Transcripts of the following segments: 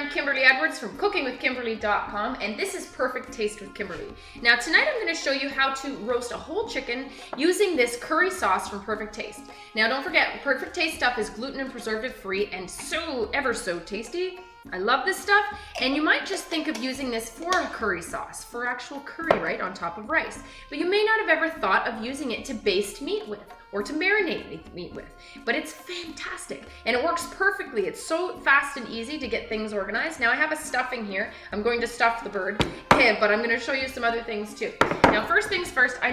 I'm Kimberly Edwards from cookingwithkimberly.com, and this is Perfect Taste with Kimberly. Now tonight I'm going to show you how to roast a whole chicken using this curry sauce from Perfect Taste. Now don't forget, Perfect Taste stuff is gluten and preservative free and so ever so tasty. I love this stuff, and you might just think of using this for a curry sauce, for actual curry, right, on top of rice. But you may not have ever thought of using it to baste meat with, or to marinate meat with. But it's fantastic, and it works perfectly. It's so fast and easy to get things organized. Now I have a stuffing here. I'm going to stuff the bird, but I'm going to show you some other things too. Now first things first, I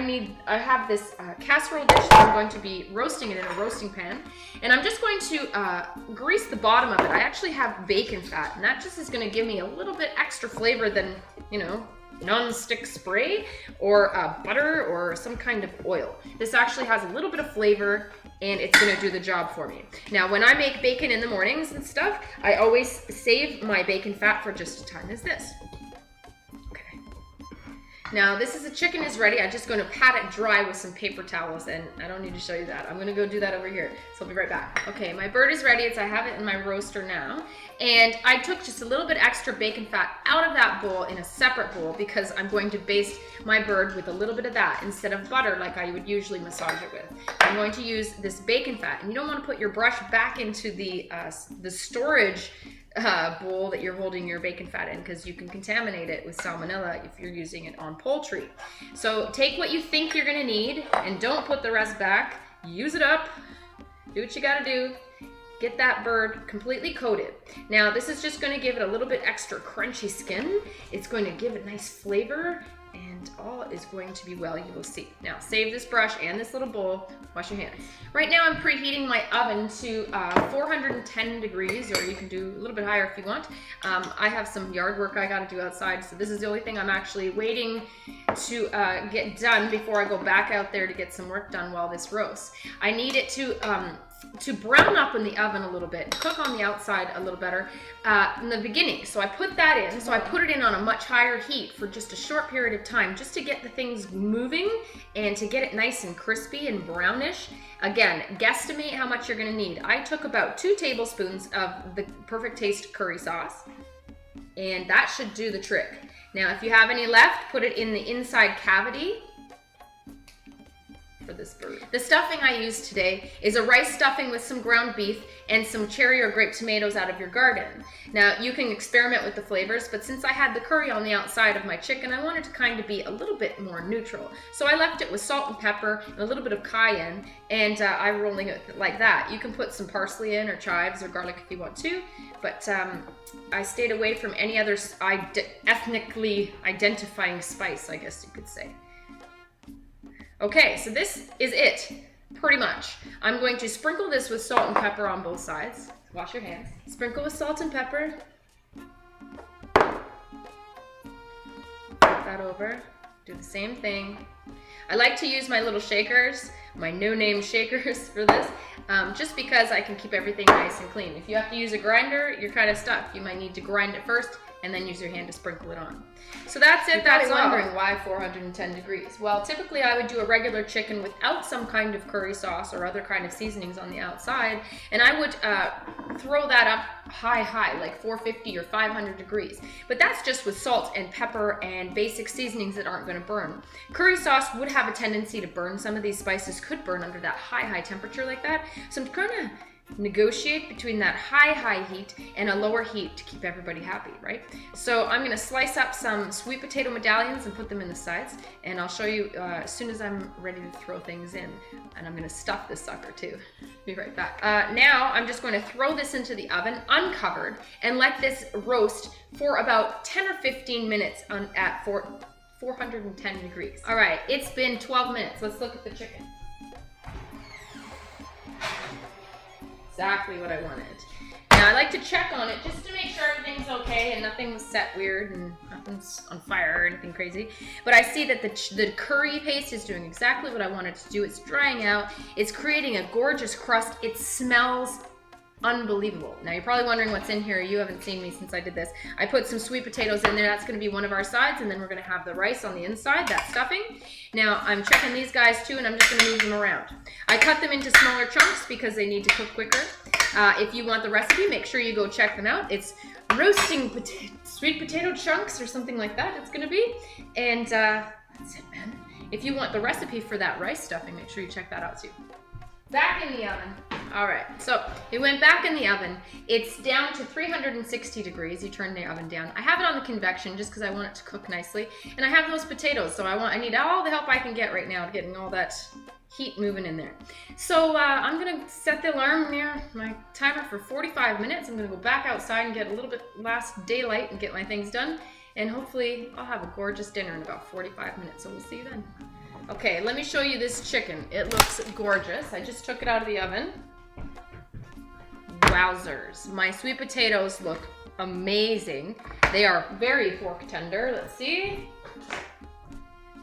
have this casserole dish that I'm going to be roasting it in a roasting pan, and I'm just going to grease the bottom of it. I actually have bacon fat, and that just is going to give me a little bit extra flavor than, you know, non-stick spray or butter or some kind of oil. This actually has a little bit of flavor, and it's going to do the job for me. Now when I make bacon in the mornings and stuff, I always save my bacon fat for just a time as this. Okay. Now this is the chicken is ready. I'm just going to pat it dry with some paper towels, and I don't need to show you that. I'm going to go do that over here. So I'll be right back. Okay, my bird is ready. I have it in my roaster now. And I took just a little bit extra bacon fat out of that bowl in a separate bowl because I'm going to baste my bird with a little bit of that instead of butter like I would usually massage it with. I'm going to use this bacon fat, and you don't want to put your brush back into the storage bowl that you're holding your bacon fat in, because you can contaminate it with salmonella if you're using it on poultry. So take what you think you're going to need and don't put the rest back. Use it up. Do what you got to do. Get that bird completely coated. Now this is just going to give it a little bit extra crunchy skin. It's going to give it nice flavor, and all is going to be well. You will see. Now save this brush and this little bowl. Wash your hands. Right now I'm preheating my oven to 410 degrees, or you can do a little bit higher if you want. I have some yard work I got to do outside, so this is the only thing I'm actually waiting to get done before I go back out there to get some work done while this roasts. I need it to brown up in the oven a little bit, cook on the outside a little better in the beginning. So I put that in. So I put it in on a much higher heat for just a short period of time, just to get the things moving and to get it nice and crispy and brownish. Again, guesstimate how much you're going to need. I took about 2 tablespoons of the Perfect Taste curry sauce, and that should do the trick. Now, if you have any left, put it in the inside cavity for this bird. The stuffing I used today is a rice stuffing with some ground beef and some cherry or grape tomatoes out of your garden. Now you can experiment with the flavors, but since I had the curry on the outside of my chicken, I wanted to kind of be a little bit more neutral. So I left it with salt and pepper and a little bit of cayenne, and I'm rolling it like that. You can put some parsley in, or chives or garlic if you want to, but I stayed away from any other ethnically identifying spice, I guess you could say. Okay, so this is it, pretty much. I'm going to sprinkle this with salt and pepper on both sides. Wash your hands. Sprinkle with salt and pepper. Flip that over. Do the same thing. I like to use my little shakers, my no-name shakers for this, just because I can keep everything nice and clean. If you have to use a grinder, you're kind of stuck. You might need to grind it first and then use your hand to sprinkle it on. So that's it. That's all. Wondering why 410 degrees. Well, typically I would do a regular chicken without some kind of curry sauce or other kind of seasonings on the outside, and I would throw that up high, like 450 or 500 degrees. But that's just with salt and pepper and basic seasonings that aren't going to burn. Curry sauce would have a tendency to burn. Some of these spices could burn under that high temperature like that. So I'm trying to negotiate between that high heat and a lower heat to keep everybody happy, right? So I'm going to slice up some sweet potato medallions and put them in the sides, and I'll show you as soon as I'm ready to throw things in. And I'm going to stuff this sucker too. Be right back. Now I'm just going to throw this into the oven uncovered and let this roast for about 10 or 15 minutes at 410 degrees. All right, it's been 12 minutes. Let's look at the chicken. Exactly what I wanted. Now I like to check on it just to make sure everything's okay and nothing's set weird and nothing's on fire or anything crazy. But I see that the curry paste is doing exactly what I wanted to do. It's drying out. It's creating a gorgeous crust. It smells unbelievable. Now you're probably wondering what's in here. You haven't seen me since I did this. I put some sweet potatoes in there. That's going to be one of our sides, and then we're going to have the rice on the inside, that stuffing. Now I'm checking these guys too, and I'm just going to move them around. I cut them into smaller chunks because they need to cook quicker. If you want the recipe, make sure you go check them out. It's roasting sweet potato chunks or something like that it's gonna be. And that's it, man. If you want the recipe for that rice stuffing, make sure you check that out too. Back in the oven. All right, so it went back in the oven. It's down to 360 degrees. You turn the oven down. I have it on the convection just because I want it to cook nicely. And I have those potatoes, so I need all the help I can get right now, getting all that heat moving in there. So I'm gonna set the alarm near my timer for 45 minutes. I'm gonna go back outside and get a little bit last daylight and get my things done. And hopefully I'll have a gorgeous dinner in about 45 minutes, so we'll see you then. Okay, let me show you this chicken. It looks gorgeous. I just took it out of the oven. Wowzers. My sweet potatoes look amazing. They are very fork tender. Let's see.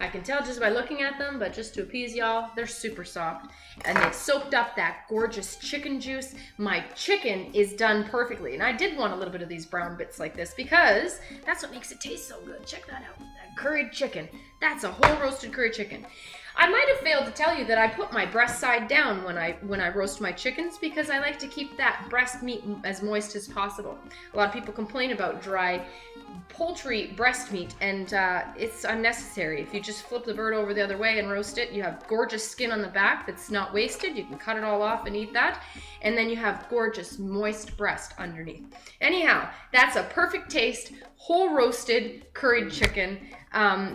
I can tell just by looking at them, but just to appease y'all, they're super soft. And they soaked up that gorgeous chicken juice. My chicken is done perfectly. And I did want a little bit of these brown bits like this because that's what makes it taste so good. Check that out. That curried chicken. That's a whole roasted curried chicken. I might have failed to tell you that I put my breast side down when I roast my chickens because I like to keep that breast meat as moist as possible. A lot of people complain about dry poultry breast meat, and it's unnecessary. If you just flip the bird over the other way and roast it, you have gorgeous skin on the back that's not wasted. You can cut it all off and eat that, and then you have gorgeous moist breast underneath. Anyhow, that's a perfect taste, whole roasted curried chicken.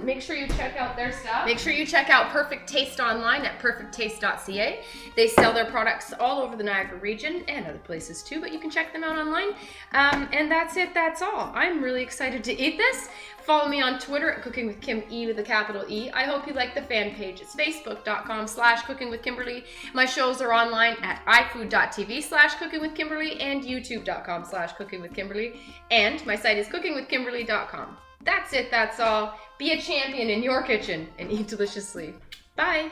Make sure you check out their stuff. Make sure you check out Perfect Taste online at perfecttaste.ca. They sell their products all over the Niagara region and other places too, but you can check them out online. And that's it, that's all. I'm really excited to eat this. Follow me on Twitter at Cooking with Kim E with a capital E. I hope you like the fan page. It's facebook.com/cookingwithkimberly. My shows are online at ifood.tv/cookingwithkimberly and youtube.com/cookingwithkimberly. And my site is cookingwithkimberly.com. That's it, that's all. Be a champion in your kitchen and eat deliciously. Bye.